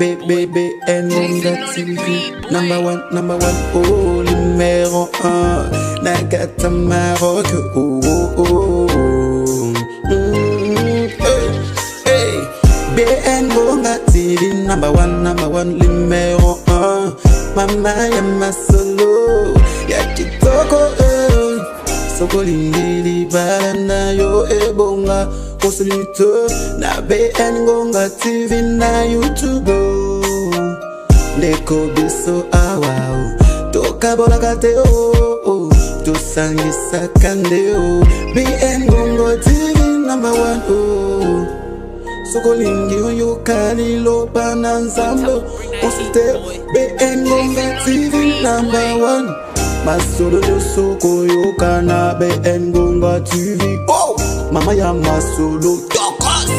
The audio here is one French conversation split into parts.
BBN TV, number one, oh, numéro 1, Nagata Maroc, oh, oh, oh. Hey, BN TV, number one, numéro 1, Mama Yama Solo, Yakitoko, Soko Lindili, Barana, yo, Ebonga. Consulite na BN TV na YouTube Ndeko biso awa toka bolakate o tosangisa kande o BN TV number 1 o soko lingi oyo kalilo bana nzambo consulte BN TV number 1 Masolo yo soko yo kana BN TV oh Mama ya masolo tokos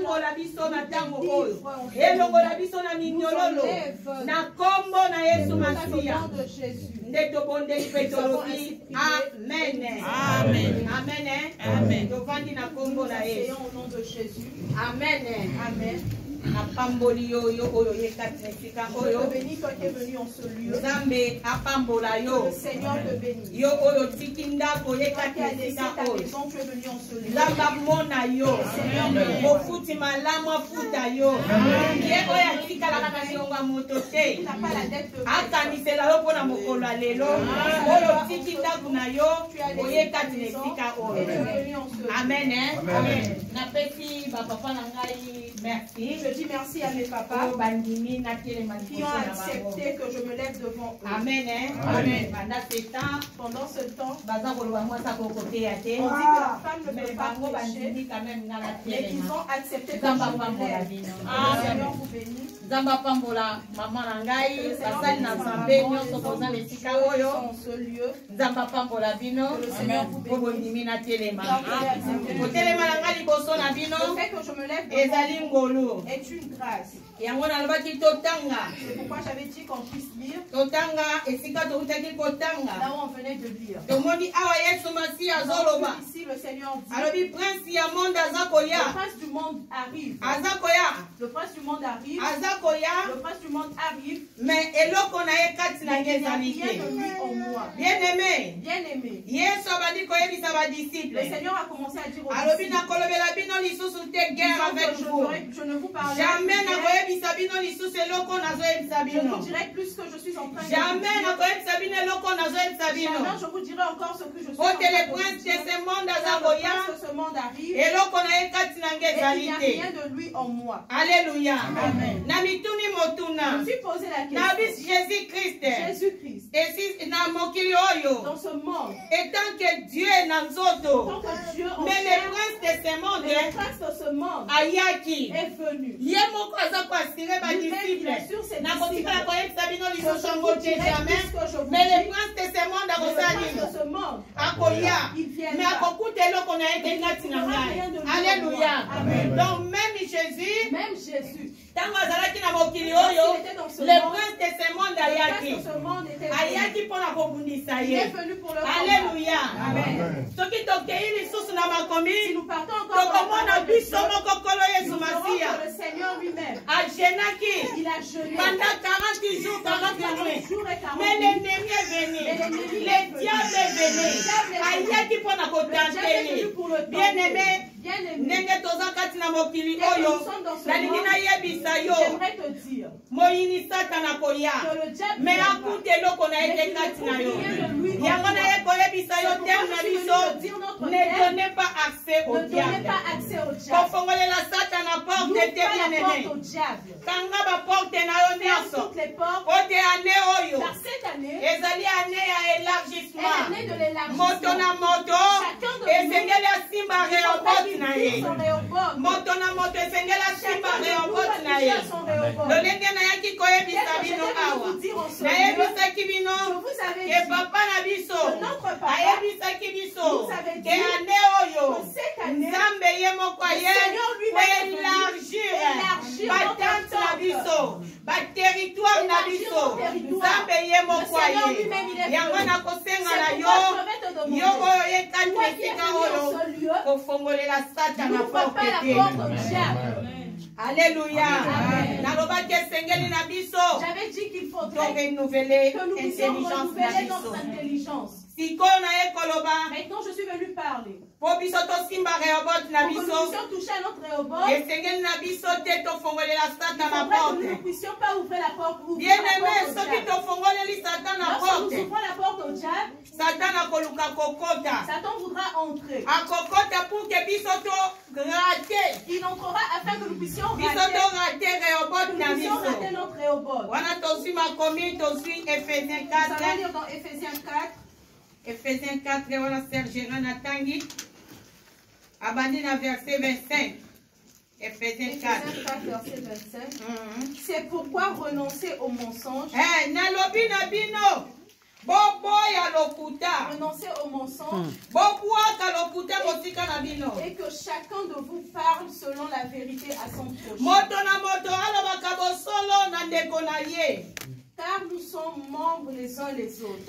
Ngola biso na tango oyo elongola biso na minyololo na kombo na Yesu Masia nde tobondeli pe tolobi amen amen amen amen tovandi na kombo na Yesu au nom de Jésus amen amen Apamboli yo oyo yekatika oyo béni toi qui es venu en ce lieu Zambe apambola yo le Seigneur te bénit yo oyo tikinda ko yekatika oyo tu es venu en ce lieu Zamba mona yo Seigneur ofuti malama futa yo ye oya tika la kanionga moto te akanisela yo pona mokolo lelo oyo tikinda kuna yo oyekatika oyo amen amen na pesi ba papa na ngai merci. Je dis merci à mes papas qui ont accepté que je me lève devant eux. Amen. Amen. Pendant ce temps, on dit que la femme ne peut pas pécher, mais qu'ils ont accepté que je me lève. Seigneur vous bénit. Zamba pambola maman nangai basali na Zambe nyonso koza lesika oyo en ce lieu Zamba pambola bino le Seigneur vous bénit na telema kotelema nanga liboso na bino le fait que je me lève ezali ngolo est une grâce yango nalobaki totanga c'est pourquoi j'avais dit qu'on puisse lire totanga esika tokutaki kotanga là où on venait de lire tomoni awa Yesu Masia azoloba ici le Seigneur dit alobi prince ya monde azakoya le prince du monde arrive azakoya le prince du monde arrive le prince du monde arrive, mais eloko na ekati na ngezali te. Bien aimé. Yesu abandi koyebisa ba disciples. Le Seigneur a commencé à dire aux disciples. Alobi na kolobela bino lisusu te guerre avec vous. Je ne vous parle jamais na koyebisa bino lisusu eloko nazo yebisa bino. Je vous dirai plus que je suis en train de dire. Jamais na koyebisa bino eloko nazo yebisa bino. Jamais je vous dirai encore ce que je suis en train de dire. Le prince de ce monde azakoya. Ce monde arrive. Eloko na ekati na ngezali te. Il n'y a rien de lui en moi. Alléluia. Amen. Je me suis posé la question. Jésus-Christ. Et si dans ce monde, et tant que Dieu est dans Zoto, mais le prince de ce monde, Ayaki, est venu. Mais le prince de ce monde, Akoya, mais à beaucoup de l'eau qu'on a été Alléluia. Donc même Jésus, le prince de ce monde ayaki pona kobundisa ye. Alléluia. Amen. Soki tokei lisusu na makomi tokomona biso moko kolo Yesu Masia le Seigneur lui-même ajenaki pendant 40 jours 40 nuits mais l'ennemi est venu le diable est venu ayaki pona kotanteli bien aimé ndenge toza kati na mokili oyo nalingi nayebisa yo moyini satana koya mais akute eloko na ye kati na yo yango naye koyebisa yo terme na biso ne donnez pas accès au diable kofongolela satana porte te bien-aimé kanga baporte na yo nyonso ote ane oyo ezali ane ya élargissement moto na moto esengeli asimba rehoboth na ye moto na moto esengeli asimba rehoboth na ye lolenge nayaki koyebisa bino awa nayebisaki bino ke papa na biso ayebisaki biso ke ane oyo nzambe ye moko ye koélargir batante na biso baterritoire na biso nzambe ye moko ye yango nakosenga na yo oyo yekani esika oyo kofongolela satana porte te Alléluia. Amen. J'avais dit qu'il faudrait renouveler que nous puissions renouveler notre intelligence. Maintenant, je suis venu parler. Pour que nous puissions toucher à notre Rehoboth, il faudrait que nous ne puissions pas ouvrir la porte au diable. Lorsque nous ouvrons la porte au diable, Satan voudra entrer. Il entrera afin que nous puissions rater notre Rehoboth. Nous allons lire dans Ephésiens 4. Ephésiens 4, voilà Sergera Natangi. Abandine verset 25. Ephésiens 4. Verset 25. C'est pourquoi renoncer au mensonge. Renoncer au mensonge. Et que chacun de vous parle selon la vérité à son prochain. Car nous sommes membres les uns les autres.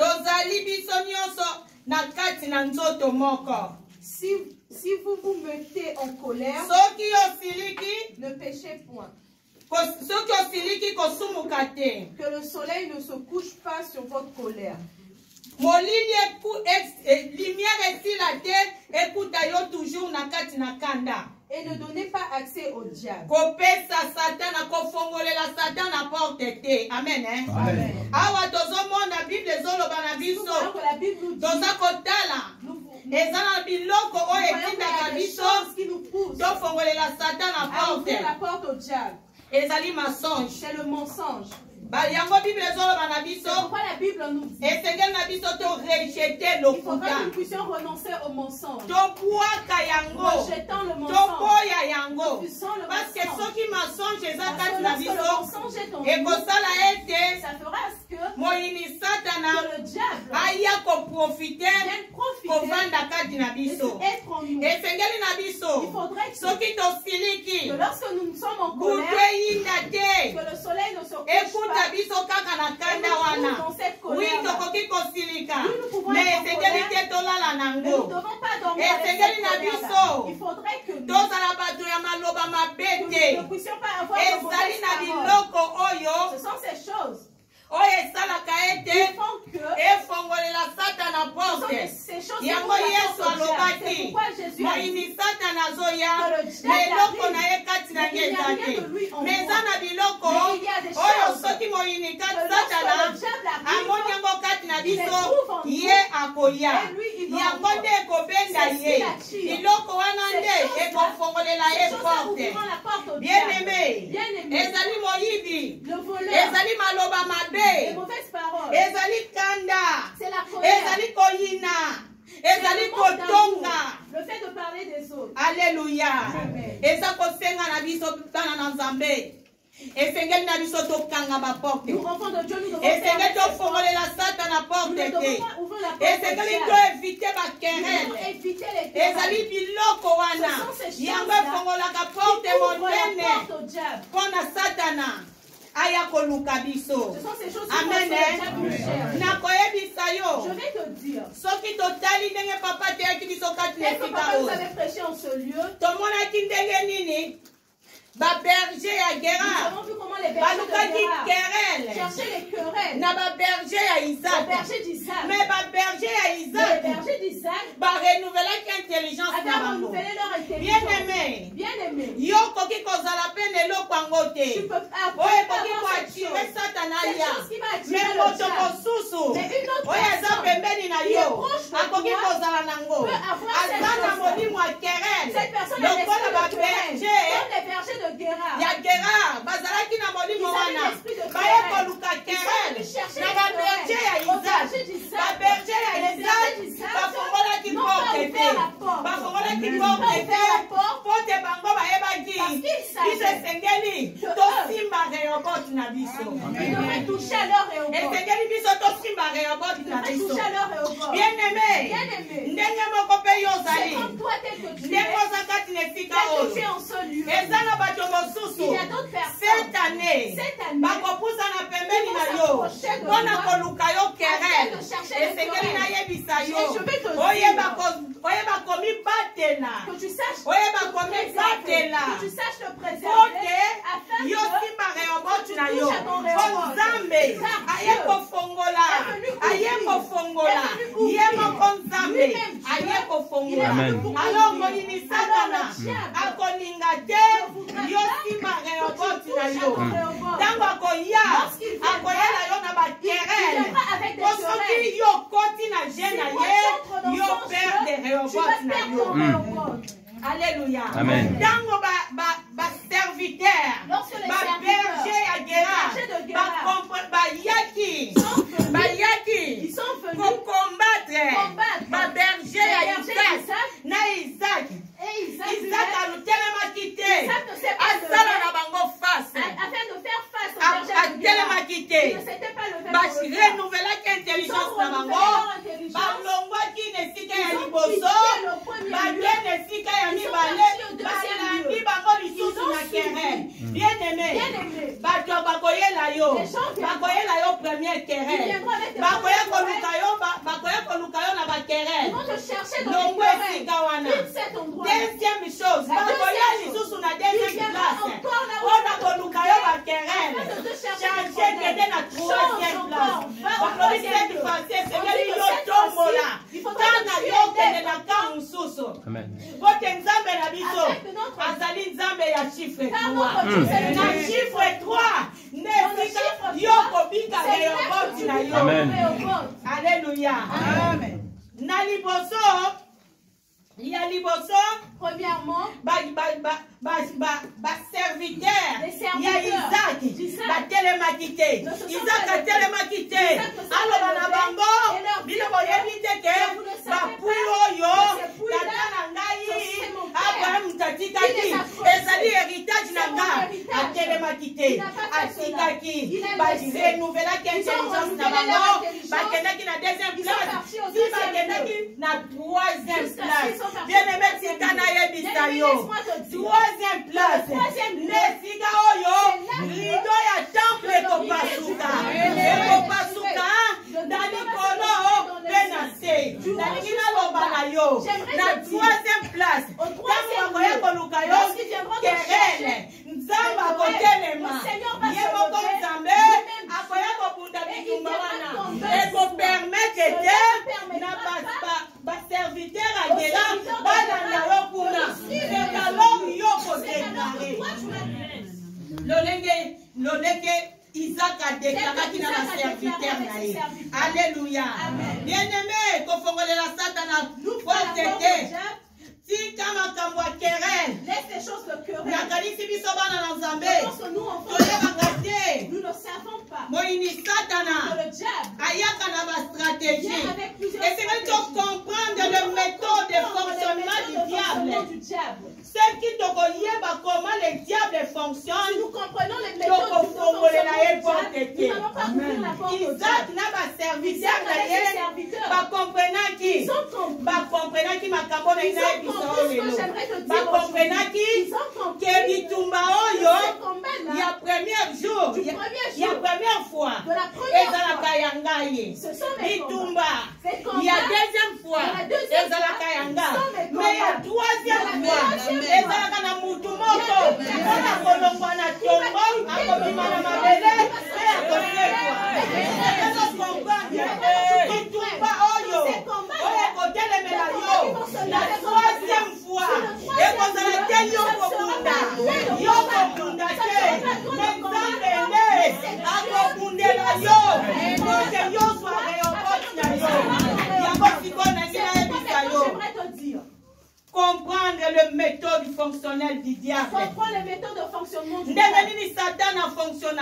Si vous vous mettez en colère, ne péchez point. Que le soleil ne se couche pas sur votre colère. Et ne donnez pas accès au diable. Amen. Amen. Qui nous poussent à ouvrir la porte au diable. C'est le mensonge. C'est pourquoi la Bible nous dit il faudra que nous puissions renoncer au mensonge. Rejetant le mensonge. Parce que lorsque le mensonge est en nous, ça fera que le diable vienne profiter d'être en nous. Il faudrait que lorsque nous sommes en colère, que le soleil ne se couche pas. Dans cette colère, nous ne pouvons être en colère, mais nous ne devons pas dormir avec cette colère-là. Il faudrait que nous ne puissions pas avoir de mauvaises paroles. Ce sont ces choses qui font que ces choses c'est pourquoi Jésus a dit que le diable arrive, il n'y a rien de lui en moi. Mais il y a des choses que lorsque le diable arrive, il les trouve en nous, et lui il va en moi. C'est ce qu'il attire. Ces choses-là ouvriront la porte au diable. Bien-aimé, le voleur, les mauvaises paroles, c'est la colère, le fait de parler des autres. Alléluia. Nous, enfants de Dieu, nous devons ouvrir la porte. Nous ne devons pas ouvrir la porte. Éviter les querelles. Ce sont ces choses-là qui ouvrent la porte au diable. Ce sont ces choses qui Amen. le diable nous cherche. Je vais te dire. Est-ce que papa nous avait prêché en ce lieu? Nous avons vu comment les bergers de Gérard cherchaient les querelles. Les bergers d'Isaac. Mais les bergers d'Isaac avaient renouvelé leur intelligence. Bien-aimé. Tu peux avoir cette chose qui va attirer le diable. Mais une autre personne qui est proche de toi peut avoir cette personne est l'esprit de querelle. Comme les bergers de Gérard. Ils avaient l'esprit de querelle. Ils sont venus chercher les querelles aux bergers d'Isaac. Les bergers d'Isaac n'ont pas ouvert la porte. Ils n'ont pas ouvert la porte parce qu'ils savaient que ils devraient toucher à leur Rehoboth. Bien-aimé, c'est comme toi tel que tu es, en ce lieu. Il y a d'autres personnes cette année que tu saches te préserver, yo. Konzambe. Aye kofongola. Aye kofongola. Yemo konzambe. Aye kofongola. Alors moyini satana. Akoninga te. Yo sima reoboti na yo. Tango akoya. Akoya la yo na ba terrain. Kosoki yo koti na jena ye. Yo perde reoboti na yo. Alléluia. Amen. Tango ba serviteur, ba berger à guerre, ba yaki, ils sont venus pour combattre, ba berger à Isaac, na Isaac. Isaac a nous tellement quitté. Asala na bango face. Afin de faire face au berger à tellement quitté. Il ne s'était pas levé. Ba renouveler intelligence na bango. Ba longwa ki ne sika ya liboso. Ba ne sika ya mibale. Ba landi bango lisusu na querelle. Bien aimé. Ba to ba koyela yo. Ba koyela yo premier querelle. Ba koya koluka yo na ba querelle. Ils vont te chercher dans les querelles. Deuxième chose, bakoya lisusu na deuxième place. On a koluka yo ba querelle. Changer kede na troisième place. Bakoli cette français c'est yo tombola. Kana yo kede na ka mususu. Amen. Vote nzambe na biso. Azali nzambe ya chiffre 3. Na chiffre 3. Nesika yo kobika reoboti na yo. Amen. Alléluia. Amen. Na liboso il y a liboso, premièrement, serviteur, il y a Isaac, la télémaquité. Isaac a télémaquité. Alors, on a bango, il a évité que ma pouille, Tata Nangaï, Abraham Tatikaki, et ça dit héritage Nanga, a télémaquité, a Sikaki, renouveler l'intelligence na bango, Bakenaki na deuxième place, si Bakenaki na troisième place. Bien-aimé, c'est Kanaye Bisayo. Troisième place. Nesika Oyo. Rido ya temple Kopasuka. Kopasuka. Dani Kono Benase. Dani Kina Lobanayo. La troisième place. Quand vous voyez Kolukayo, Kerele. Nzamba Kotelema. Yemo Konzambe. Akoya Kopunda Bitumbawana. Et pour permettre que n'a pas serviteur à Gela. Lolenge Isaac a déclaré qu'il n'a pas serviteur. Alléluia. Bien-aimé, confondez la Satan nous protéger. Si kama kamwa querelle, laisse les choses de querelle. Parce que nous en fait, nous ne savons pas. Moïni Satana, le diable, ayaka na ba stratégie. Et c'est même de comprendre le méthode de fonctionnement du diable. Celle qui te connaît comment le diable fonctionne, si nous comprenons les méthodes du fonctionnement du diable, nous n'allons pas ouvrir la porte au diable. N'a pas serviteur d'ailleurs, pas comprenant qui, pas comprenant qui m'a camboné na ba comprenant qui que bitumba oyo il y a premier jour il y a première fois ezalaka yanga ye bitumba il y a deuxième fois ezalaka yanga mais il y a troisième fois ezalaka na mutu moko na kolongwa na tombo akobima na mabele et akosekwa bitumba oyo oyo kotelemela yo la troisième fois et vous allez te yokobunda te nenzambele akobundela yo que yo soit réoboti na yo yango sikoyo nangi nayebisa yo comprendre le méthode fonctionnelle du diable. Comprendre les méthodes de fonctionnement du diable. Satan fonctionne.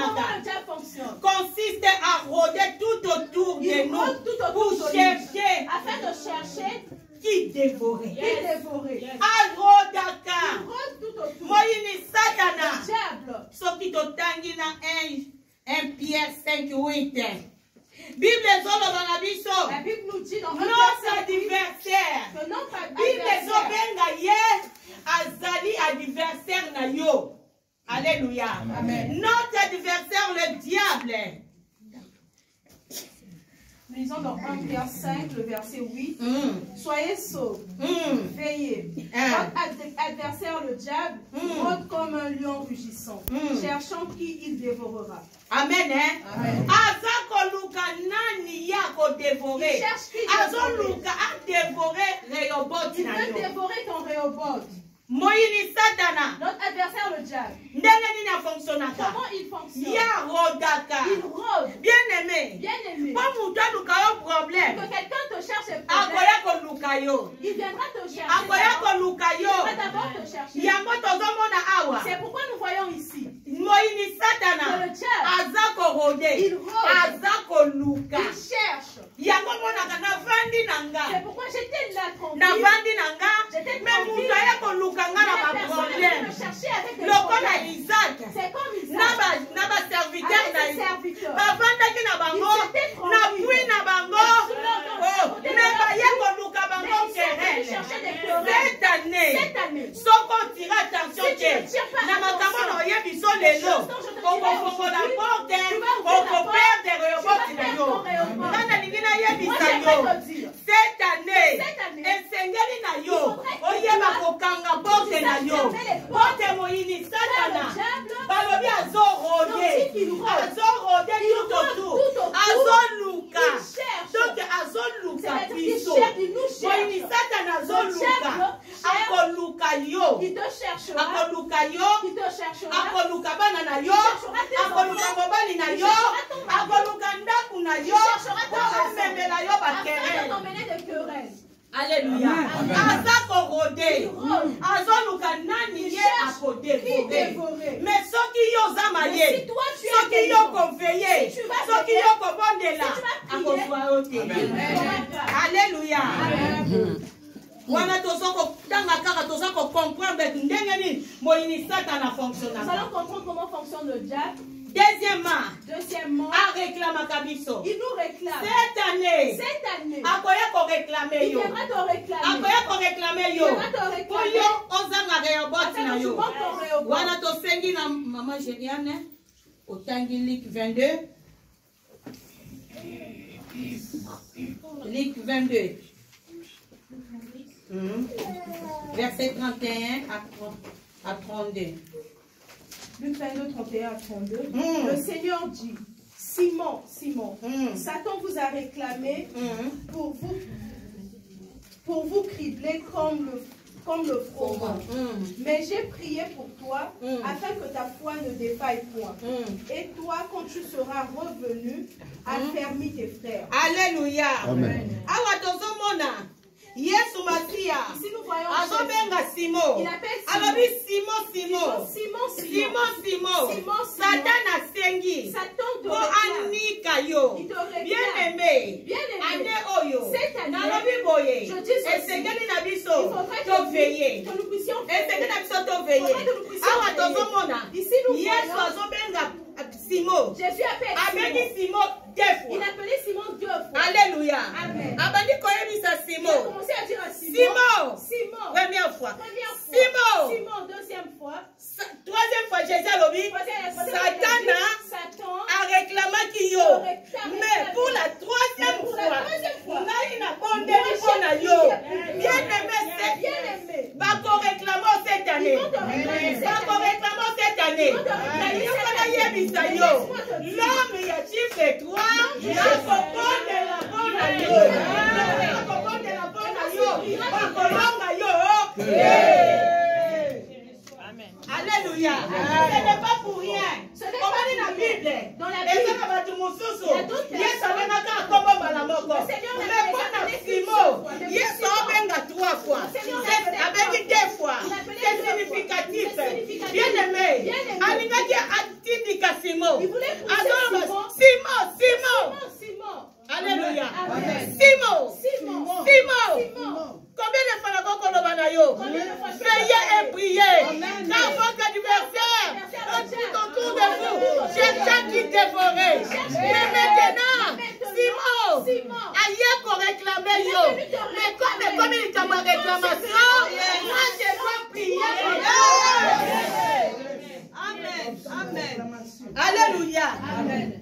Consiste à rôder tout autour de nous pour chercher, afin de chercher qui dévorer. Arodaka. Moïni Satana. Ce qui te tangi na 1 Pierre 5:8. Bible la Bible nous dit dans notre adversaire. Bible zobenga ye azali adversaire na yo. Alléluia. Amen. Notre adversaire le diable. Lisons dans 1 Pierre 5, le verset 8. Soyez saufs, veillez. Votre adversaire, le diable, rôde comme un lion rugissant, cherchant qui il dévorera. Amen. Amen. Il cherche qui il veut dévorer ton Rehoboth. Notre adversaire, le diable. Comment il fonctionne? Il rôde. Bien-aimé. Bien-aimé. Problème. Que quelqu'un te cherche un problème. Il viendra te chercher. Il viendra d'abord te chercher. C'est pourquoi nous voyons ici que le diable, il rôde. Il cherche. C'est pourquoi j'étais là tranquille. J'étais tranquille. Lokola Isaac, c'est comme Isaac. Naba serviteur avec ses serviteurs. Bavandaki na bango, na pui na bango, na bayeko luka bango querelle. Cette année, soko tira attention que na makambo na yebiso lelo, oko la porte, oko perdre Rehoboth na yo. Kana lingina yebisa yo. Cette année, esengeli na yo, oyeba kokanga porte na yo. Porte moyini satana. Balobi azorode tout autour. Azoluka. Donc azoluka biso. Moyini satana azoluka. Akoluka yo. Il te cherchera. Akoluka yo. Il te cherchera. Akoluka bana na yo. Akoluka mobali na yo. Akoluka ndaku na yo. Akomemela yo bakerele. Alléluia. Azako rode. Azoluka nani ye akodevore. Mais soki yo zamaye. Soki yo konveye. Soki yo kobondela. Akoswa ote. Alléluia. Wana tozoko tanga kaka tozoko comprendre ndenge ni moyini satana fonctionne. Nous allons comprendre comment fonctionne le diable. Deuxièmement, à réclamer Kabiso. Il nous réclame. Cette année, akoya ko réclamer yo. Il viendra te réclamer. Akoya ko réclamer yo. Il viendra te réclamer. Pour yo, ozanga Rehoboth na yo. Rehoboth. Wana to sengi na maman Gériane. Otangi Luc 22. Luc 22. Verset 31 à 32. Luc 22, 31 à 32. Le Seigneur dit, Simon, Satan vous a réclamé pour vous cribler comme le froment. Mais j'ai prié pour toi afin que ta foi ne défaille point. Et toi, quand tu seras revenu, affermis tes frères. Alléluia. Amen. Yesu Masia. Ici nous voyons Azobenga Simon. Il appelle Alobi Simon. Simon. Satan asengi. Satan te Ko anika yo. Bien-aimé. Ane oyo. Nalobi boye. Esengeli na biso. To veiller. Esengeli na biso to veiller. Awa tozomona. Yesu azobenga Simon. Jésus appelle Simon deux fois. Il appelait Simon 2 fois. Alléluia. Amen. Abandi koyebisa Simon. Il a commencé à dire à Simon. Première fois. Simon, deuxième fois. Troisième fois, Jésus a lobby. Satan a réclamé qui yo. Mais pour la troisième fois, Naï n'a pas donné pour na yo. Bien-aimé, Bako réclame cette année. L'homme y a-t-il fait toi? Alléluia. Ce n'est pas pour rien. On lit la Bible. Dans la Bible, avec deux fois. C'est significatif. Bien aimé. Simon. Alléluia. Simon. Combien de fois la priez et priez. Dans votre adversaire, tout autour de vous, cherchez qui dévorer. Mais maintenant, Simon, aïe pour réclamer yo. Mais comme il t'a ma réclamation, moi je dois prier. Amen. Alléluia.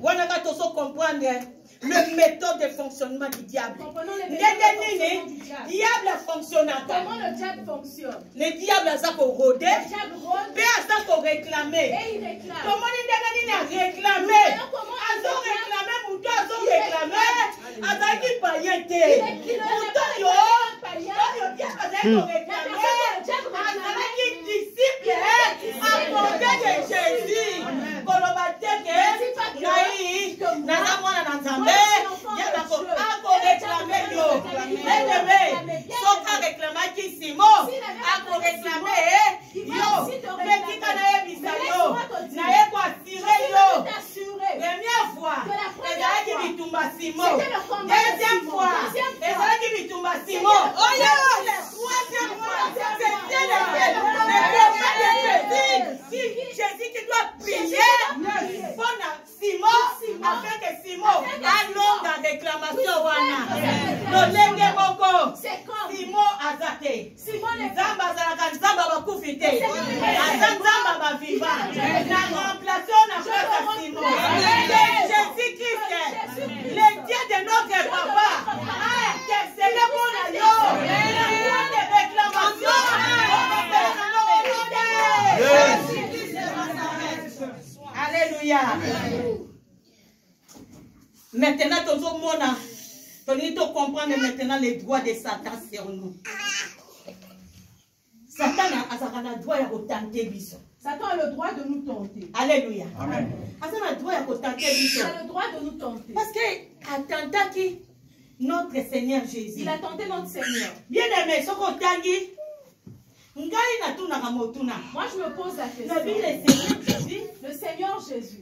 On a qu'à tous comprendre. le méthode de fonctionnement du diable. Comprenons les méthodes de fonctionnement du diable. Diable fonctionne. Comment le diable fonctionne? Le diable a ça pour rôder. Le diable rôde. Et a ça pour réclamer. Et il réclame. Comment il a réclamé? Ils ont réclamé, Mouton, ils ont réclamé. Azaki païenté. Mouton, yo. Azaki disciple. Apporté de Jésus. Kolobateke. Naï. Nazamwana Nazambe. Yabako. Ako réclamé yo. Bébé. Soka réclamé Simon. Ako réclamé. Yo. Mais qui t'a naïbisa yo. Naïe quoi tirer yo. Première fois. Ezalaki bitumba Simon. Deuxième fois. Ezalaki bitumba Simon. Oh yeah. Troisième fois. C'était Jésus qui doit prier pour Simon afin que Simon allonge la réclamation wana. Lolenge moko. Simon azate. Nzamba azalaka nzamba bakufite. Nzamba baviva. Na remplacement na place Simon. Jésus-Christ, le Dieu de notre papa, a intercédé pour la yo. La de réclamation. Alléluia. Maintenant, tout le monde, tu dois comprendre maintenant les droits de Satan sur nous. Satan a le droit de tenter biso. Satan a le droit de nous tenter. Alléluia. Amen. Satan a le droit de tenter biso. Il a le droit de nous tenter. Parce que attendant qui notre Seigneur Jésus. Il a tenté notre Seigneur. Bien aimé, ce qu'on tangi. Moi, je me pose la question. Le Seigneur Jésus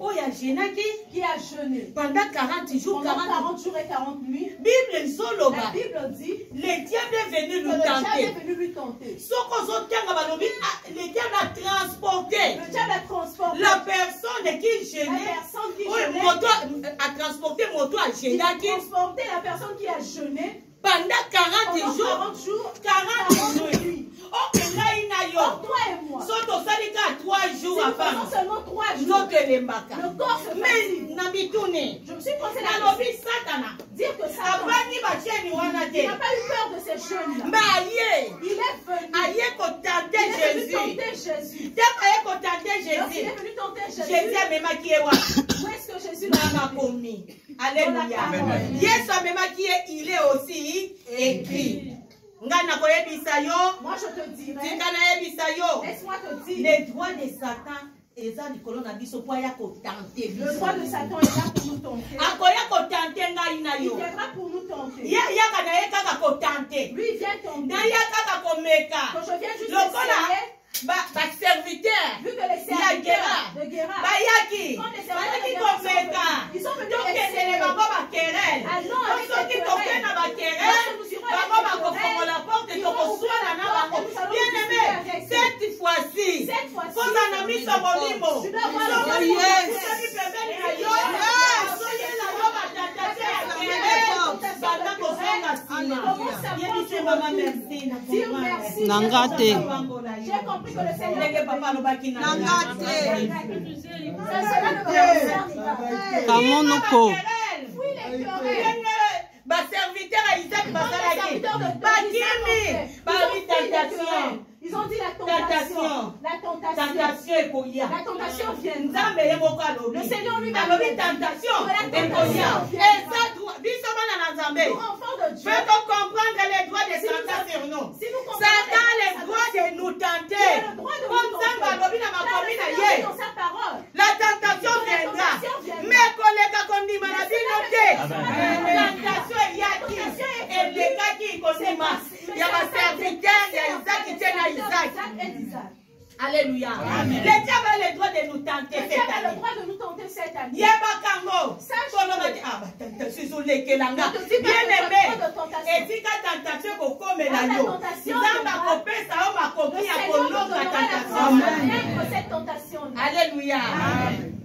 qui a jeûné pendant 40 jours, 40 jours et 40 nuits. La Bible dit le diable est venu le diable est venu lui tenter. Le diable a transporté la personne qui gênait. A transporté la personne qui a jeûné pendant 40 jours, 40 nuits. Or, toi et moi, non seulement 3 jours, le corps se fatigue. Je me suis posé la question. Dire que Satan n'a pas eu peur de ces jeunes-là. Il est venu tenter Jésus. Lorsqu'il est venu tenter Jésus, où est-ce que Jésus l'a mis? Alléluia. Il est aussi écrit. Moi je te dirais, laisse-moi te dire, les droits de Satan, le droit de Satan est là pour nous tenter. Il viendra pour nous tenter. Lui il vient tenter. Quand je viens juste essayer, serviteur, vu que les serviteurs de Guérard, ils sont venus essayer. Cette fois-ci, j'ai compris que le Seigneur ils ont dit la tentation. La tentation viendra. Le Seigneur lui-même a dit tentation. Nous, enfants de Dieu, comprendre les droits de Satan sur nous. Satan a le droit de nous tenter. dans sa parole. La tentation viendra. Mais collègues, qu'on dit la tentation est yaki. Et les gars qui connaissent, il y a ma serviteur, il y a Isaac qui tient à Isaac. Alléluia. Le diable a le droit de nous tenter cette année. Le diable a le droit de nous tenter cette année. Yebakango. Bien aimé. Et si la tentation est comme la tentation. Alléluia.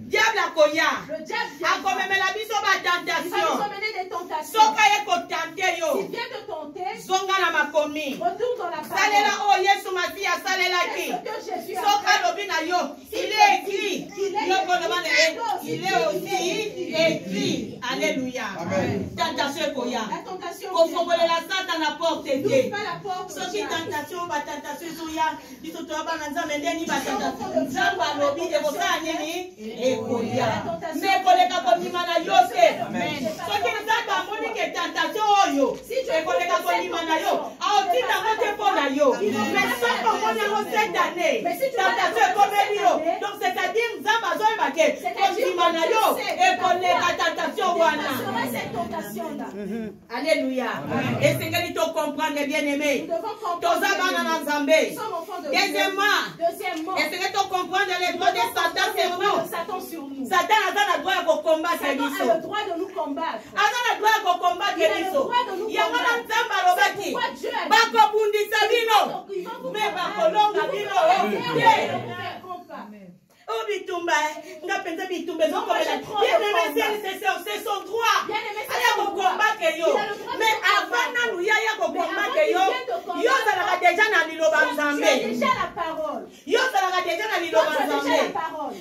Diable a koya. Le diable a comme la biso ba tentation. Il va nous emmener des tentations. Soka yeko tenter yo. S'il vient te tenter, zonga na makomi. Retourne dans la parole. Salela o Yesu Masia salela ki. Soka lobina yo. Il est écrit. Il est aussi écrit. Alléluia. Tentation koya. La tentation. Kofongolela la Satan na porte N'ouvre te. pas la porte. Soki tentation ba tentation soya. Biso to ba na nzambe ndeni ba tentation. Nzamba lobi de bosala nini? Ekoya. Mais koleka kondima na yo te. Soki nzamba amoni ke tentation oyo. Ekoleka kondima na yo. Aotinda ngo te po na yo. Mais soko mona ngo cette année. Tentation ekomeli yo. Donc c'est-à-dire nzamba zoyeba ke kondima na yo. Ekoleka tentation wana. Alléluia. Et c'est que tu comprends bien aimé. Deuxièmement, est-ce que tu comprends les droits de Satan sur nous? Satan a le droit de combattre. Satan a le droit de nous combattre. Il a le droit de nous Il a le droit de nous Oh, bitumba, nga penza bitumba, c'est son droit. Aya ko combattre yo. Mais avant nous ya ko combattre yo. Yo ça déjà na liloba nzambe. Déjà la parole. Yo ça déjà na liloba nzambe.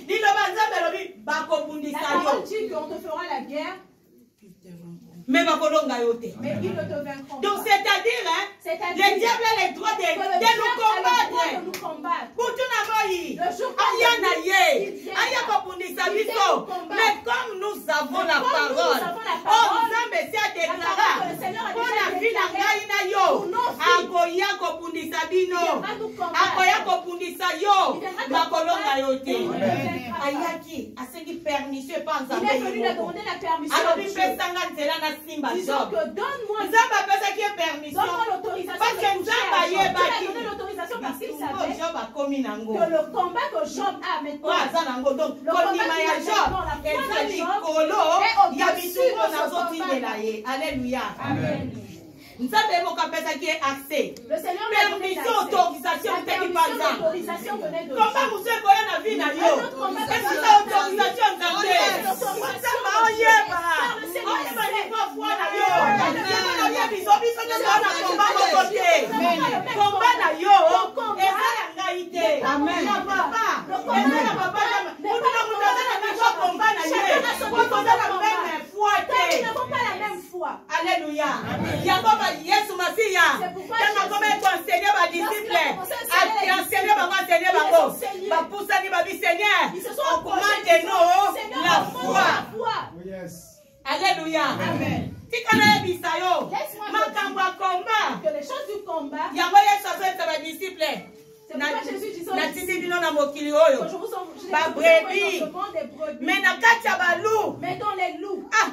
Liloba nzambe lobi ba ko bundisa yo. La parole dit qu'on te fera la guerre. Mais ba ko longa yo te. Mais ils ne te vaincront pas. Donc c'est-à-dire le diable a le droit de nous combattre. Pour tout n'amoyi. Aya na ye. Aya ko bundisa biso. Mais comme nous avons la parole. Oh nzambe si a déclaré. On a vu la ngai na yo. Akoya ko bundisa bino. Akoya ko bundisa yo. Ba ko longa yo te. Ayaki asengi permission pas nzambe. Il est venu de demander la permission. Alors il fait sanga nzela na simba disons que donne-moi permission. L'autorisation. Parce que Nzamba a donné l'autorisation parce qu'il savait que le combat que Job a maintenant, le combat Alléluia. Amen. Nous avons qui est accès. Le Seigneur permission, autorisation, autorisation venait de comment vous êtes voyez la vie na yo? Est-ce que autorisation combat na yo, eza ya ngai te. Amen. Papa, alléluia. Yakoba Yesu Masiya. Tanga comme enseigner ba disciples. Enseigner ba enseigner ba go. Ba poussa ni ba bi Seigneur. On commande nous la foi. Yes. Alléluia. Amen. Tikana bisayo. Makambo combat. Que les choses du combat. Yango Yesu asoyesa ba disciples. Na titi bino na mokili oyo. Ba brebis. Mais na kati ya ba loup. Mais dans les loups. Ah,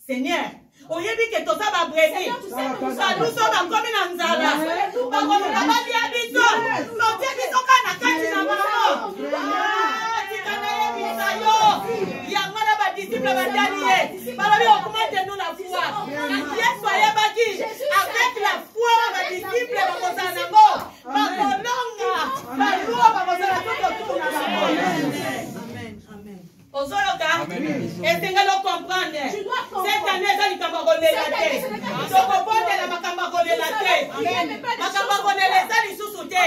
Seigneur. Oyebi ke toza ba brebis. Baluso bakomi na nzala. Bakomi na bia biso. Lotie biso kana kati na bango. Tikana bisayo. Yango na ba disciples ba daniye. Balobi augmente nous la foi. Yesu ayebaki avec la foi ba disciples bakozala nango. Bakolonga. Baluo bakozala toto na bango. Ozoyoka, esengelo comprendre. Cette année, ça likambo kolela te. Tokoponde la makambo kolela te. Makambo kolela ça lisusu te.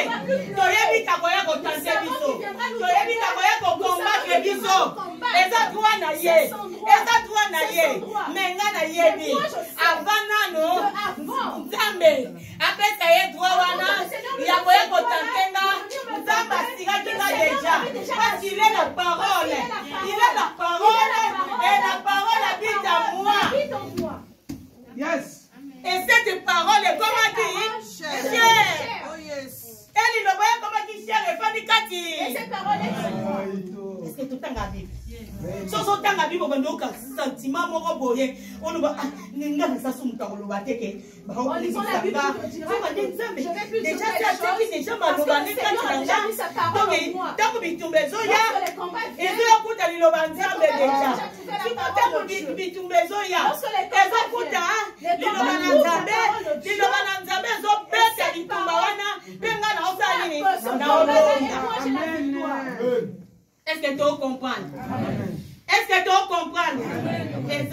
Toyebi kakoya kotante biso. Toyebi kakoya kokombattre biso. Eza droit na ye. Eza droit na ye. Menga na yebi. Avant nano, Nzambe apesa ye droit wana. Yakoya kotantenga. Nzamba sigaki nga déjà. Parce qu'il est la parole. Il est la parole et la parole habite en moi. Yes. Et cette parole est comment dire? Chère. Oh yes. Elle il voit comment dit chère et Fanny Kati. Et cette parole est. Est-ce que tout le temps a vu? Soso tanga bibo bandoka sentiment moko boye ono ba ninga na sasu mtakoloba teke ba on lit la Bible je vais plus déjà ça qui déjà maloba ne kati tango bitumbezo ya ezo kuta liloba nzambe déjà tango bitumbezo ya ezo kuta liloba na nzambe zo pesa bitumba wana penga na osali na olonga. Est-ce que tu comprends? Est-ce que tu comprends? C'est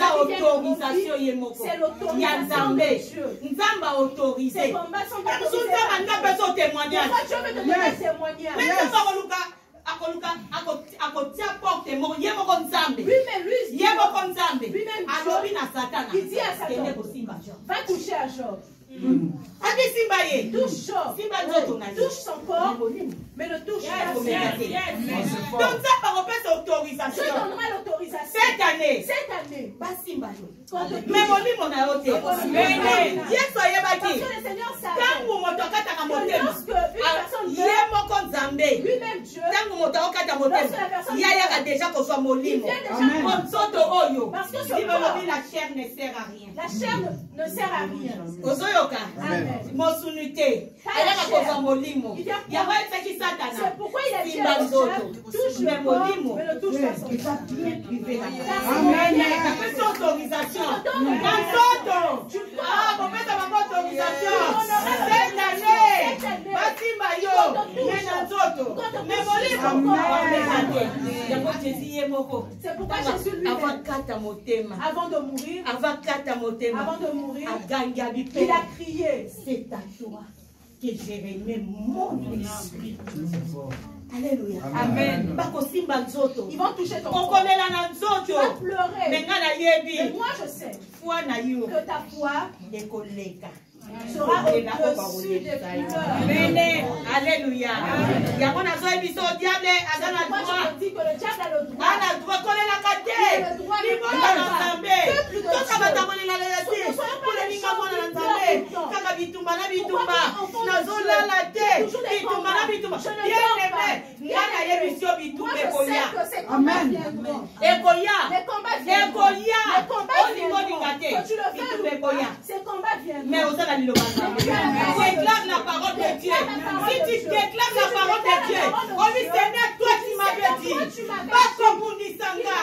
l'autorisation. C'est l'autorisation. Nzamba autorisé. il dit à Satan, va toucher à Job. Touche Job, touche son corps, mais ne touche pas son âme. Donc ça par autorisation. Je donnerai l'autorisation. Cette année. Mais mon livre n'a pas été. Parce que le Seigneur savait que lorsque une personne meurt, lui-même Dieu, parce que ce corps, la chair ne sert à rien. La chair ne sert à rien. C'est pourquoi il a dit à Job, touche le corps, mais ne touche pas son âme. Amen. Autorisation. C'est pourquoi Jésus lui-même, avant de mourir, il a crié, c'est à toi que je remets mon esprit. Alléluia. Amen. Ils vont toucher ton corps. Tu vas pleurer. Mais moi je sais que ta foi sera au-dessus des pleurs. Amen. Alléluia. Moi je dis que le diable a le droit. Déclare la parole de Dieu. Si tu déclares la parole de Dieu, on dit Seigneur, toi tu m'avais dit. Pas comme vous dit Sanga,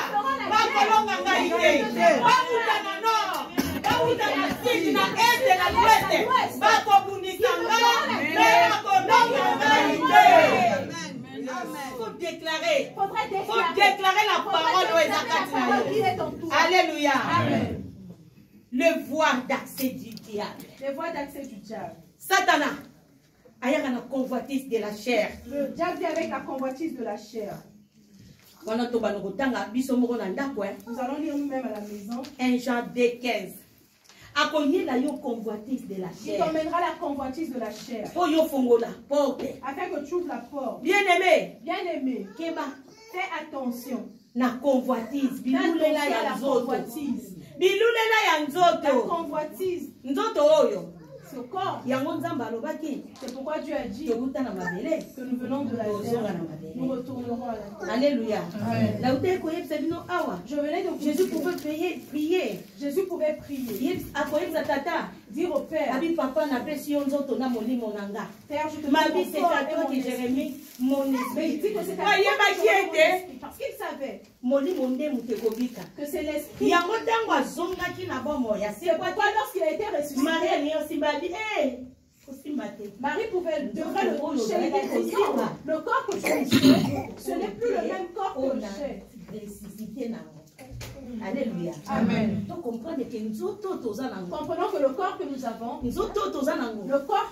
pas comme Ide, pas Moutana Nord, pas Moutana Sud, na Est, na Ouest, pas comme vous dit Sanga, mais pas comme Ide. Faut déclarer. Faut déclarer la parole aux Zakatinaï. Alléluia. Le voie d'accès du diable. Les voies d'accès du diable. Satana. Ayaka na convoitise de la chair. Le diable vient avec la convoitise de la chair. Nous allons lire nous-mêmes à la maison. 1 Jean 2:15. Il convoitise de la chair. Il t'emmènera la convoitise de la chair. Afin que tu ouvres la porte. Bien-aimé. Bien-aimé. Fais attention. Na convoitise. La convoitise. La convoitise. Nzoto oyo. Ce corps. C'est pourquoi Dieu a dit que nous venons de la terre. Nous retournerons à la terre. Alléluia. Je venais de Jésus pouvait prier. Jésus pouvait prier. Dire au Père. Père, je te demande c'est à toi que j'ai remis mon esprit. Il dit que c'est à toi que j'ai remis mon esprit. Parce qu'il savait que c'est l'esprit. C'est pourquoi lorsqu'il a été ressuscité, Marie devrait le toucher. Le corps que tu touches, ce n'est plus le même corps que le chef. Alléluia. Amen. Donc comprenons que comprenons que le corps que nous avons, le corps que nous avons, le corps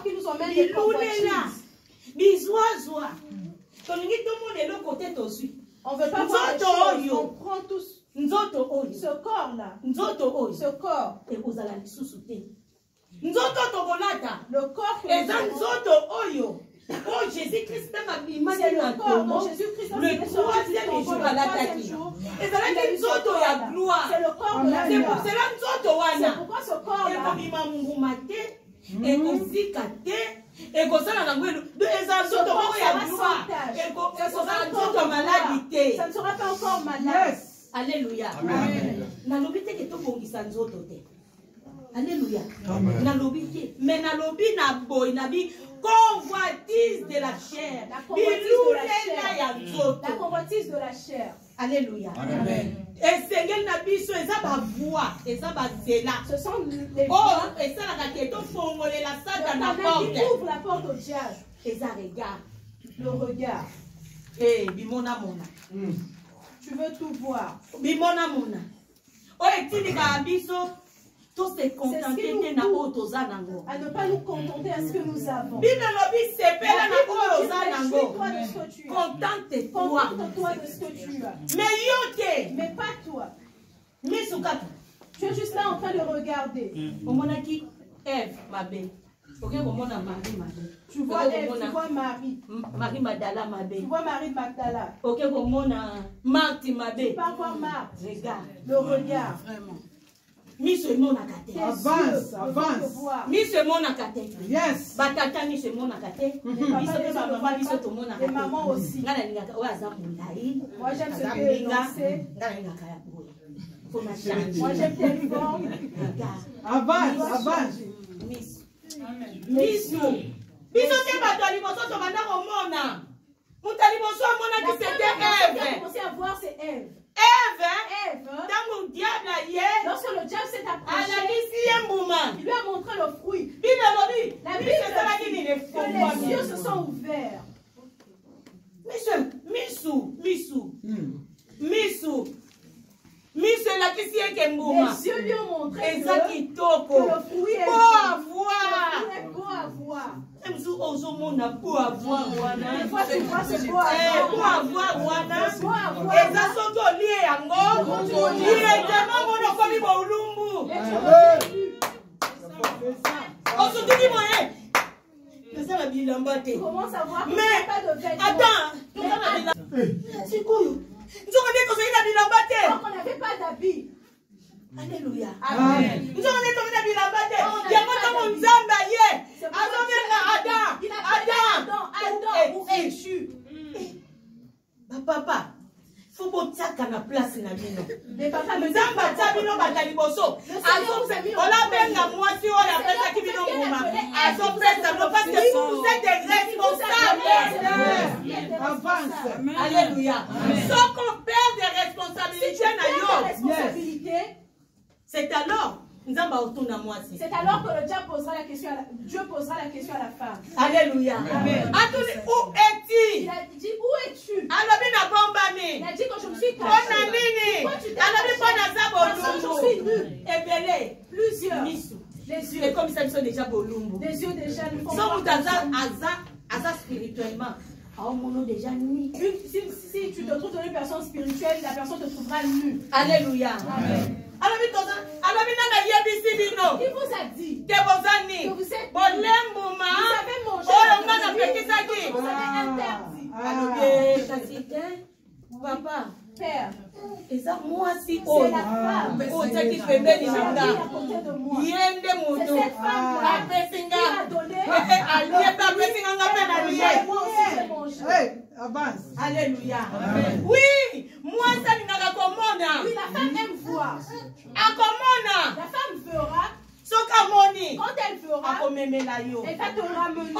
qui nous emmène les convoitises. On ne veut pas voir les choses, on prend tous. Ce corps-là, ce corps, le corps que nous avons, oh Jésus-Christ, c'est le corps dont Jésus-Christ le troisième jour à l'attaque. Et c'est là que nous autres gloire. C'est le corps de la gloire. C'est là que nous autres c'est pourquoi ce corps-là et ça ne sera pas encore malade. Alléluia. Alléluia. Mais convoitise de la chair. La convoitise de la chair. Alléluia. Et Seigneur Nabiso, et ça va voir, et ça va zéla. Ce sont les voix. Et ça la qui ouvre la porte au diable. Et ça regarde. Le regard. Eh, bimona mona. Tu veux tout voir. Bimona mona. Oh, et tu dis Nabiso. C'est ce qui nous pousse à ne pas nous contenter à ce que nous avons. Réjouis-toi de ce que tu as. Contente-toi de ce que tu as. Mais pas toi. Tu es juste là en train de regarder. Tu vois Ève, tu vois Marie. Marie Magdala Tu vois Marie Magdala. Ok, Marthe Tu peux voir Marthe. Regarde. Le regard. Vraiment. Mis ce monde à côté. Avance, avance. Mis ce monde à côté. Yes. Batata mis ce monde à côté. Les mamans aussi. Moi j'aime ce que est dansé. Moi j'aime tes formes. Avance, avance. Miss nous. Biso te bato liboso to banda komona. Muta liboso mona ki c'était Ève. Commencé à voir c'est Ève. Ève. Tango diable yé. Lorsque le diable s'est approché, il lui a montré le fruit. La Bible dit que les yeux se sont ouverts. Les yeux lui ont montré que le fruit est beau à voir. Des fois tu vois c'est beau à voir. Tu commences à voir qu'il n'y a pas de vêtements. Attends. Donc on n'avait pas d'habits. Alléluia. Amen. Adam, où es-tu? Papa, faut que tu aies la place na bino. Mais papa, nous avons bâti bino bâti liboso. On a bien la moitié on a fait qui bino mouma. Azo pesa no parce que vous êtes des responsables. Avance. Alléluia. Sans qu'on perd des responsabilités na yo. C'est alors c'est alors que le diable posera la question Dieu posera la question à la femme. Alléluia. Amen. Où es-tu? Il a dit où es-tu? Il a dit que je me suis cachée. Pourquoi tu t'es cachée? Parce que je suis nue. Plusieurs. Les yeux. Et comme ça, ils sont déjà bolumbo. Les yeux déjà nous font. Sans hasard spirituellement. Si tu te trouves dans une personne spirituelle, la personne te trouvera nue. Alléluia. Amen. Qui vous a dit que vous avez mangé? Vous avez interdit. Papa. Père. Et ça, moi, si c'est la femme. Oh, c'est qui fait belle à côté de moi. C'est cette femme qui m'a donné. Moi aussi, j'ai mangé. Avance. Alléluia. Oui, moi, ça n'a pas commande. Oui, la femme aime voir. La femme verra. Quand elle fera, elle va te ramener.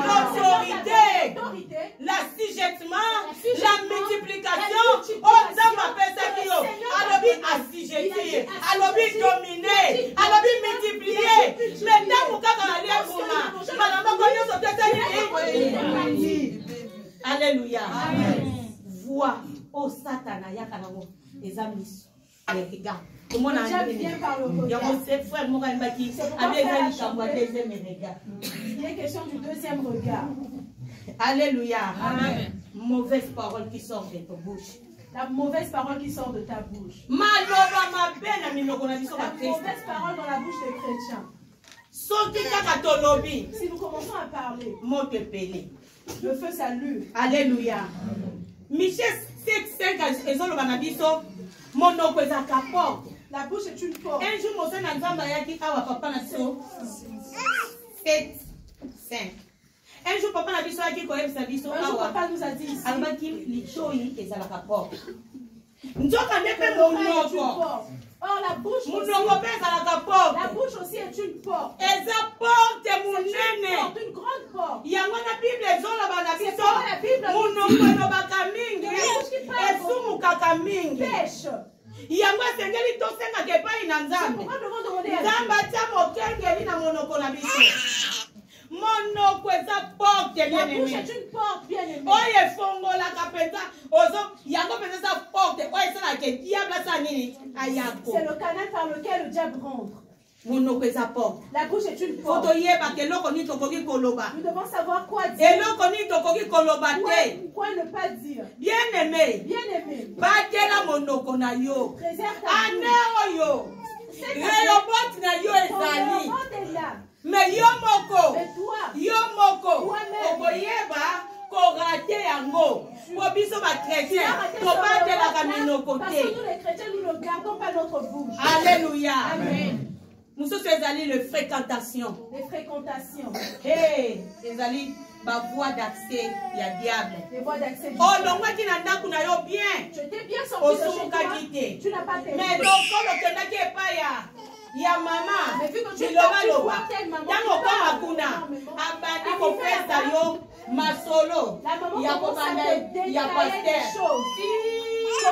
L'autorité, l'assujettissement, la multiplication, dominer, multiplier. Alléluia. Vois, oh Satan, les amis, regarde. Comment on a dit par le regard. Il est question du deuxième regard. Alléluia. Amen. Mauvaise parole qui sort de ta bouche. La mauvaise parole qui sort de ta bouche. La mauvaise parole dans la bouche des chrétiens. Si nous commençons à parler, le feu s'allume. Alléluia. Michel 7:5 la bouche est une porte. Un jour, mon un jour, papa nous a dit ici. Or, la bouche aussi est une porte. Une grande porte. Pêche. Yango sengeli tosenga ke pai na Nzambe. Nzambe atia mokengeli na monoko na biso. monoko eza porte bien aimé. La bouche est une porte bien aimée. Oye fongola kapeza ozo yango peza sa porte oye sana ke diable sa nini ayako. C'est le canal par lequel le diable rentre. Monoko eza porte. La bouche est une porte. Foto yeba ke loko ni tokoki koloba. Nous devons savoir quoi dire. Eloko ni tokoki koloba te. Quoi ne pas dire. Bien aimé. Bien aimé. Batela monoko na yo. Préserve ta ane bouche. oyo Rehoboth na yo ezali. Rehoboth est là. Mais yo moko. Mais toi. Yo moko. Toi-même. Okoyeba korate yango. Po biso ba chrétien. Tobatelaka minoko Parce te. que nous les chrétiens, nous ne gardons pas notre bouche. Alléluia. Amen. Mosusu ezali le fréquentation. Les fréquentations. Hey, ezali ba voie d'accès ya diable. Les voies d'accès. Oh, longwaki na ndako na yo bien. Je t'ai bien sorti de chez Osumukaki toi. te. Tu n'as pas péché. Mais lokolo kendaki epai ya mama. Mais vu que tu es Biloba parti loba. voir telle maman, Tango tu koma parles. kuna. Non, mais bon. Abandi Arrivé kopesa là-bas, yo masolo. La maman Ya commence à kobanda te ya détailler des pasteur. choses.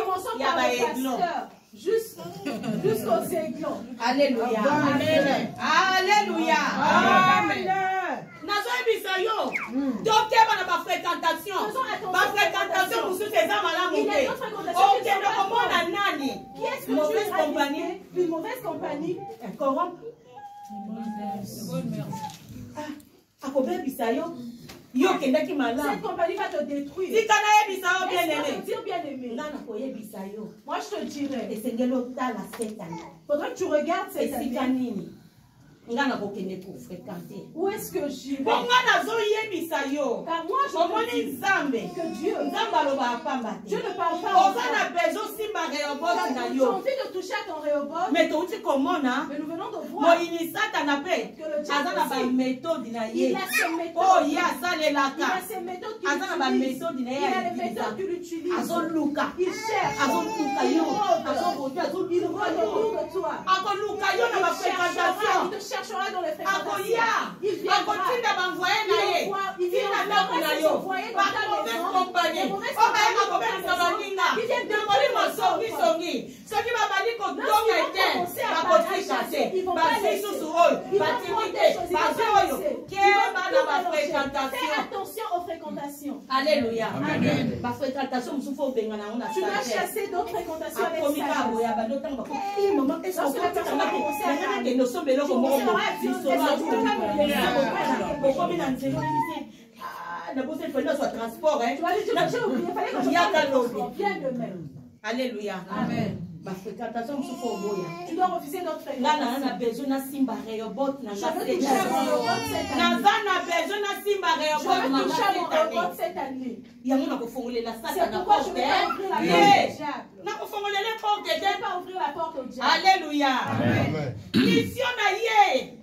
Commençons Ya par ba le aiglon. pasteur. Jusqu'aux aiglons. Alléluia. Amen. Alléluia. Amen. Nazoyebisa yo. Tokeba na ba fréquentation. Faisons attention Ba aux fréquentation fréquentations. mosusu eza malamu Il y a te. d'autres fréquentations qui ne Okende sont pas komona bonnes. nani? Qui est-ce que Mauvaise tu as compagnie. invité? Une mauvaise compagnie. Corrompre. Akobebisa yo. Yo kendaki malamu. Cette compagnie va te détruire. Tika nayebisa yo bien Laisse-moi aimé. te dire bien aimé. Nga nakoyebisa yo. Moi je te dirais. Esengeli otala setani. Faudrait que tu regardes cette Esika année. nini? Nga nakokende kofréquenter. Où est-ce que j'irai? Po nga nazoyebisa yo. Car moi je te Omoni dis Nzambe. que Dieu, Nzambe alobaka pamba te. Dieu ne parle pas Oza enfant. na besoin osimba Rehoboth na Tu as yo. envie de toucher à ton Rehoboth, Mais touti komona mais nous venons de voir moyini satana mpe que le diable aza na aussi, baméthode na ye il a ses méthodes. oyo ye Il asalelaka a ses méthodes qu'il aza na utilise. baméthode na Il ye a ya les utiliza méthodes qu'il utilise. azoluka Il cherche. azoluka Il yo rôde. azokoti Il azoluka rôde yo autour de toi. akoluka yo na Il bafréquentation te cherchera dans les fréquentations. akoya Il viendra. akotinda banvoye na ye Il tina viendra ndako na ses yo envoyés dans ta bamauvaise maison. compagnie Les mauvaises obayaka compagnies kobebisa dans ta baninga maison. Qui viennent de namoni tout mosongisongi soki babandi kotonga ete bakotika te bazisusu oyo batiki te bazi oyo keba na bafréquentation. Fais attention aux fréquentations. Alléluia. Amen. Bafréquentation mosusu fo obengana yango na Tu dois chasser d'autres fréquentations avec akomi ka sagesse. boya bando ntango bako mama est-ce que okotikanga te nanga kende osomba eloko moko okomi na nzela oyebisi nabosi efeli ozwa transport Tu vas lui dire, j'ai oublié, fallait que je yaka prenne le lobi. transport. Viens demain. Alléluia. Amen. Bafréquentation mosusu fo oboya Tu dois refuser notre nga fréquentation. na besoin nasimba Rehoboth na Je nga veux toucher à mon Rehoboth cette année. naza na besoin nasimba Je Rehoboth veux na toucher à mon nga Rehoboth cette année. yango nakofongolela C'est satana pourquoi je ne porte vais pas ouvrir la porte ye au diable. nakofongolela porte Je ne te vais pas ouvrir la porte au diable. Alléluia. Amen. Mission na ye.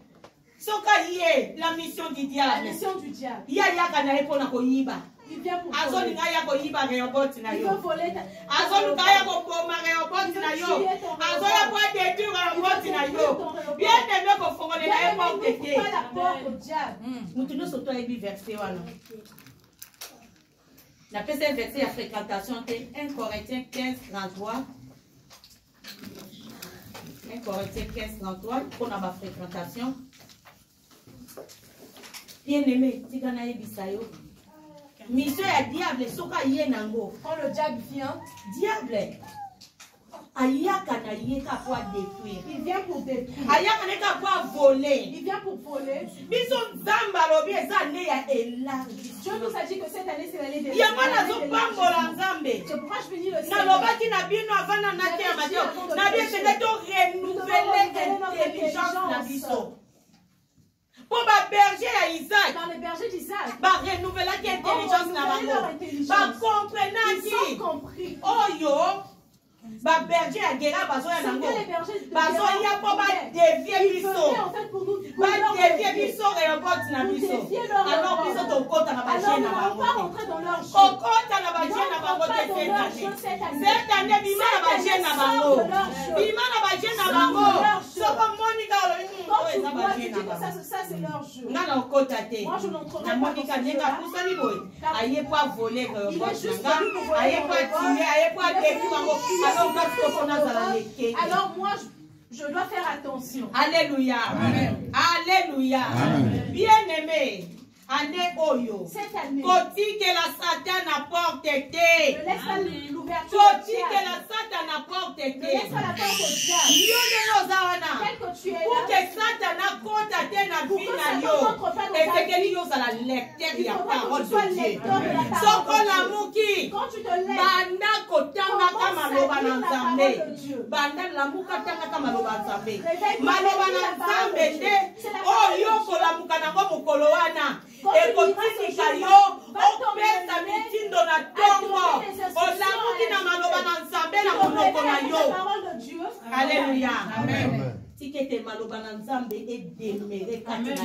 Soka ye la mission du La diable. mission du diable. Ya yaka na ye pona koyiba. Il vient pour Azo voler. linga ya koyiba Rehoboth na Il yo. veut voler ta... Azo luka ya koboma Rehoboth na yo. Azo ya kwa détruire Rehoboth na yo. Bien aimé kofongolela ye porte N'ouvre te. pas la porte au diable. Mutu nyonso to ayebi verset wana. Napesa verset ya fréquentation te 1 Corinthiens 15:33. 1 Corinthiens 15:33 mpona bafréquentation. Bien aimé, tika nayebisa yo. Mission ya diable soka ye nango. Quand le diable vient, Diable ayaka na ye ka po détruire. il vient pour détruire. Ayaka na ka po voler. Il vient pour voler. Biso nzambe alobi eza ne ya élargissement. Dieu nous a dit que cette année, c'est l'année des Yango nazopambola nzambe. C'est pourquoi je bénis le Seigneur. Nalobaki na bino avana na te ya mateo. Na bien c'est to renouveler intelligence na biso. Pour ba berger ya Isaac. Dans les bergers d'Isaac, Ba renouvelaki intelligence na bango. Ba ils comprenaki. ont compris. Oyo ba berger ya Gera bazoya Ce nango. que les bergers de Bazoya po ba dévier ils biso. venaient en fait pour nous Ba leur dévier dévier. biso Rehoboth na Pour biso. dévier leur Alors Rehoboth. biso tokota na ba Alors, jeu nous na n'allons pas bango. rentrer dans leur jeu. Okota na ba jeu na N'entre bango pas te dans cette leur année. jeu cette année. Cette année bima na ba jeu na bango. Bima na ba jeu na bango. Soko monika olobi Quand tu eza ba vois, tu jeu dis na que bango. ça c'est leur jeu. Nga na okota te. Moi, je n'entrerai Na pas monika dans ce ndenge jeu-là. apusani boye. Aye po voler Il est Rehoboth juste na venu pour nga. voler Aye mon po Rehoboth. tirer, aye po détruire bango. Alors nga soko na zala leke. Alors moi, je dois faire attention. Alléluia. Alléluia. Bien-aimé. Année Oyo. Cette année. Koti que la Satan apporte été. Ne laisse pas l'ouverture. Koti que la Satan apporte été. Ne laisse pas la porte au diable. Yo de nos awana. Tel que tu es Pour là. que Satan apporte à tes navires yo. Et c'est que yo ça la lecteur de la parole de Dieu. Soko la muki. Quand tu te lèves. Banda kotanga kama loba na nzambe. Banda la muka tanga kama loba nzambe. Maloba na nzambe nde. Oh yo kola muka na ngo mukolo wana. Ekotinika yo opesa mitindo na tongo olamuki na maloba na nzambe na monoko na yo. Alléluia. Amen. Tikete maloba na nzambe edemere kati na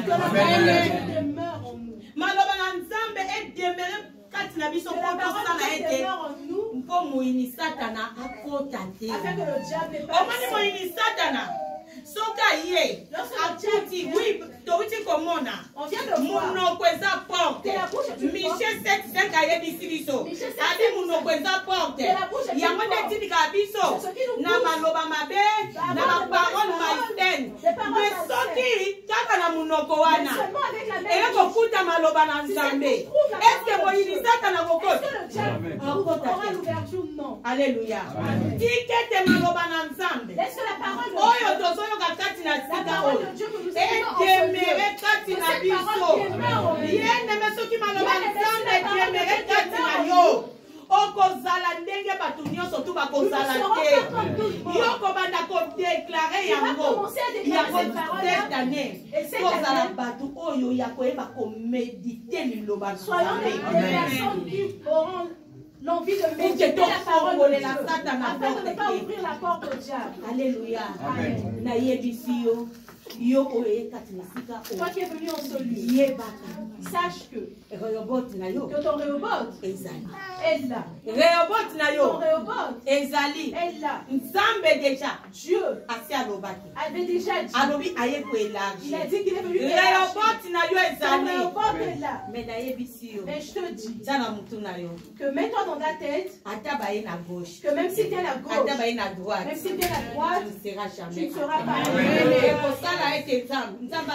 maloba na nzambe edemere kati na biso kotosala ete mpo moyini satana akota te. Omoni moyini satana soka ye akuti wi touti komona munoko eza porte. Michel 7:5 ayebisi biso abi munoko eza porte yango nde etikaka biso na maloba mabe na baparole malsaine. Mais soki kaka na munoko wana ekokuta maloba na nzambe eske moyini satana kokota? Alléluia. Tikete maloba na nzambe oyo tozoyoka kati na sika oyo edemere kati na biso yendeme soki maloba nzambe edemere kati na yo okozala ndenge bato nyonso tu bakozala te. Yo kobanda kodeklare yango yango cette année kozala bato oyo ya koyeba komedite liloba na nzambe. L'envie de méditer la parole de Dieu, afin de ne pas ouvrir la porte au diable. Alléluia. Amen. Toi qui es venu en ce lieu, sache que ton Rehoboth est là. Ton Rehoboth est là. Dieu avait déjà dit. Il a dit qu'il est venu élargir. Ton Rehoboth est là. Mais je te dis que mets-toi dans ta tête que même si tu es à la gauche, même si tu es à la droite, tu ne seras pas et ça fera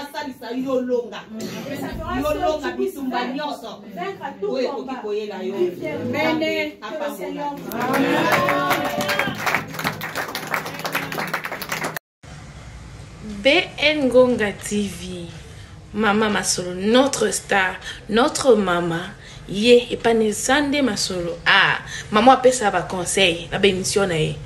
vaincre à tout combat. Que le Seigneur BN Ngonga TV, Mama Masolo, notre star, notre maman. Ye et pas Sande Masolo. Ah, maman appelle ça va conseil, la bénédiction est.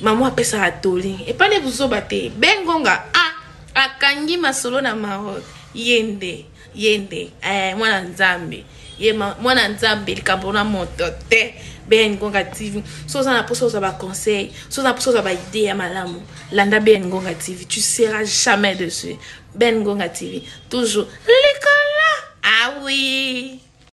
Maman appelle ça à toli. Et pas les vous obate. BN Ngonga. Ah, akangi Masolo na Maroc. Yende. Mwana nzambe. Ye mwana nzambe likabona motote. BN Ngonga TV. Soza na poso za ba conseil, soza na poso za ba idée ya malamu. Landa BN Ngonga TV, tu seras jamais dessus. BN Ngonga TV, toujours l'école là. Ah oui.